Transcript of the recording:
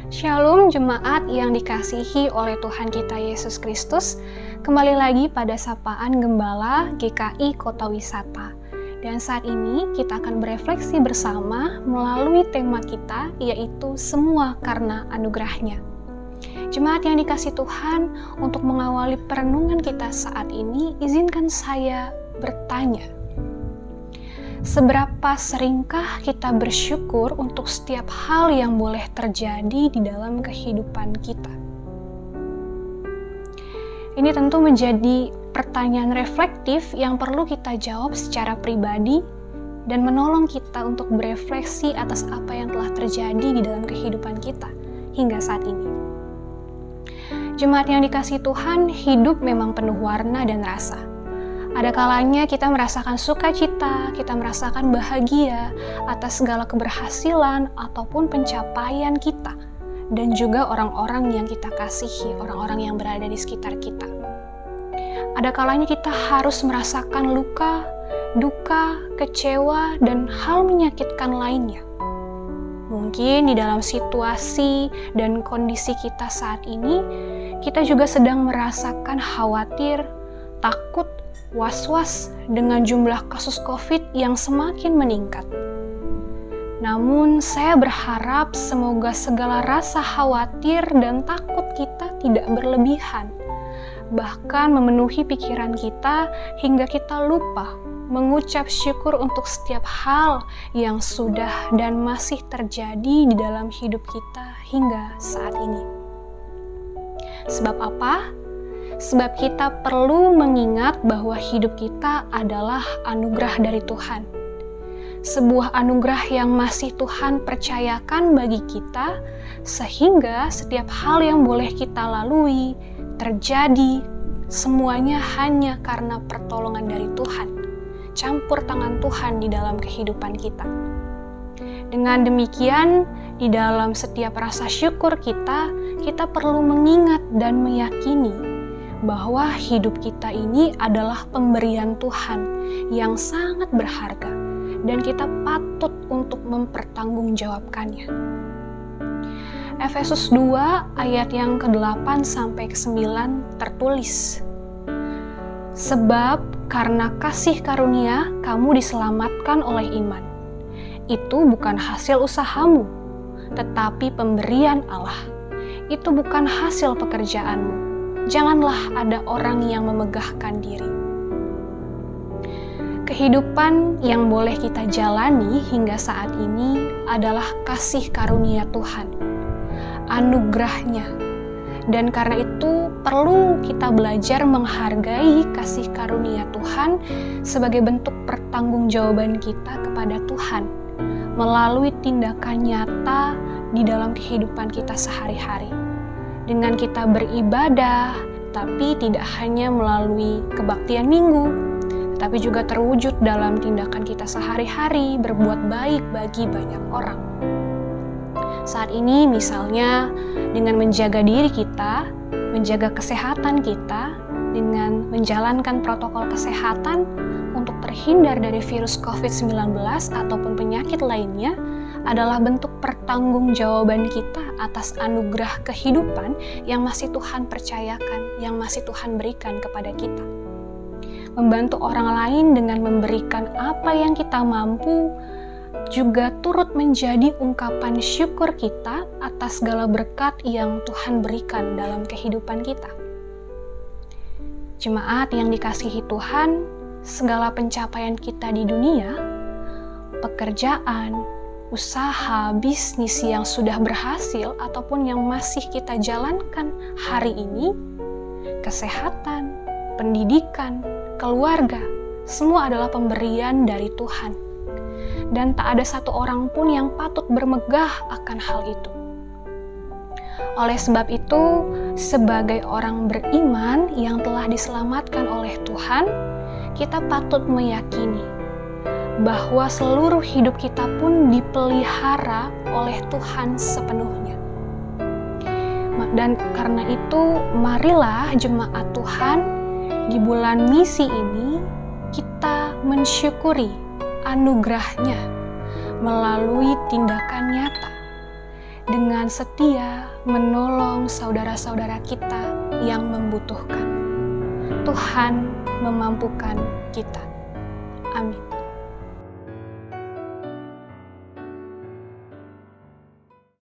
Shalom jemaat yang dikasihi oleh Tuhan kita Yesus Kristus. Kembali lagi pada Sapaan Gembala GKI Kota Wisata. Dan saat ini kita akan berefleksi bersama melalui tema kita, yaitu semua karena anugerahnya. Jemaat yang dikasihi Tuhan, untuk mengawali perenungan kita saat ini, izinkan saya bertanya. Seberapa seringkah kita bersyukur untuk setiap hal yang boleh terjadi di dalam kehidupan kita? Ini tentu menjadi pertanyaan reflektif yang perlu kita jawab secara pribadi dan menolong kita untuk berefleksi atas apa yang telah terjadi di dalam kehidupan kita hingga saat ini. Jemaat yang dikasihi Tuhan, hidup memang penuh warna dan rasa. Ada kalanya kita merasakan sukacita, kita merasakan bahagia atas segala keberhasilan ataupun pencapaian kita, dan juga orang-orang yang kita kasihi, orang-orang yang berada di sekitar kita. Ada kalanya kita harus merasakan luka, duka, kecewa, dan hal menyakitkan lainnya. Mungkin di dalam situasi dan kondisi kita saat ini, kita juga sedang merasakan khawatir, takut, was-was dengan jumlah kasus COVID yang semakin meningkat. Namun, saya berharap semoga segala rasa khawatir dan takut kita tidak berlebihan, bahkan memenuhi pikiran kita hingga kita lupa mengucap syukur untuk setiap hal yang sudah dan masih terjadi di dalam hidup kita hingga saat ini. Sebab apa? Sebab kita perlu mengingat bahwa hidup kita adalah anugerah dari Tuhan. Sebuah anugerah yang masih Tuhan percayakan bagi kita, sehingga setiap hal yang boleh kita lalui, terjadi, semuanya hanya karena pertolongan dari Tuhan. Campur tangan Tuhan di dalam kehidupan kita. Dengan demikian, di dalam setiap rasa syukur kita perlu mengingat dan meyakini bahwa hidup kita ini adalah pemberian Tuhan yang sangat berharga dan kita patut untuk mempertanggungjawabkannya. Efesus 2 ayat yang ke-8 sampai ke-9 tertulis, "Sebab karena kasih karunia kamu diselamatkan oleh iman. Itu bukan hasil usahamu, tetapi pemberian Allah. Itu bukan hasil pekerjaanmu. Janganlah ada orang yang memegahkan diri." Kehidupan yang boleh kita jalani hingga saat ini adalah kasih karunia Tuhan, anugerahnya. Dan karena itu perlu kita belajar menghargai kasih karunia Tuhan sebagai bentuk pertanggungjawaban kita kepada Tuhan melalui tindakan nyata di dalam kehidupan kita sehari-hari. Dengan kita beribadah, tapi tidak hanya melalui kebaktian minggu, tetapi juga terwujud dalam tindakan kita sehari-hari, berbuat baik bagi banyak orang. Saat ini misalnya dengan menjaga diri kita, menjaga kesehatan kita, dengan menjalankan protokol kesehatan untuk terhindar dari virus COVID-19 ataupun penyakit lainnya, adalah bentuk pertanggungjawaban kita atas anugerah kehidupan yang masih Tuhan percayakan, yang masih Tuhan berikan kepada kita. Membantu orang lain dengan memberikan apa yang kita mampu juga turut menjadi ungkapan syukur kita atas segala berkat yang Tuhan berikan dalam kehidupan kita. Jemaat yang dikasihi Tuhan, segala pencapaian kita di dunia, pekerjaan, usaha, bisnis yang sudah berhasil ataupun yang masih kita jalankan hari ini, kesehatan, pendidikan, keluarga, semua adalah pemberian dari Tuhan. Dan tak ada satu orang pun yang patut bermegah akan hal itu. Oleh sebab itu, sebagai orang beriman yang telah diselamatkan oleh Tuhan, kita patut meyakini bahwa seluruh hidup kita pun dipelihara oleh Tuhan sepenuhnya. Dan karena itu, marilah jemaat Tuhan di bulan misi ini kita mensyukuri anugerahnya melalui tindakan nyata dengan setia menolong saudara-saudara kita yang membutuhkan. Tuhan memampukan kita. Amin.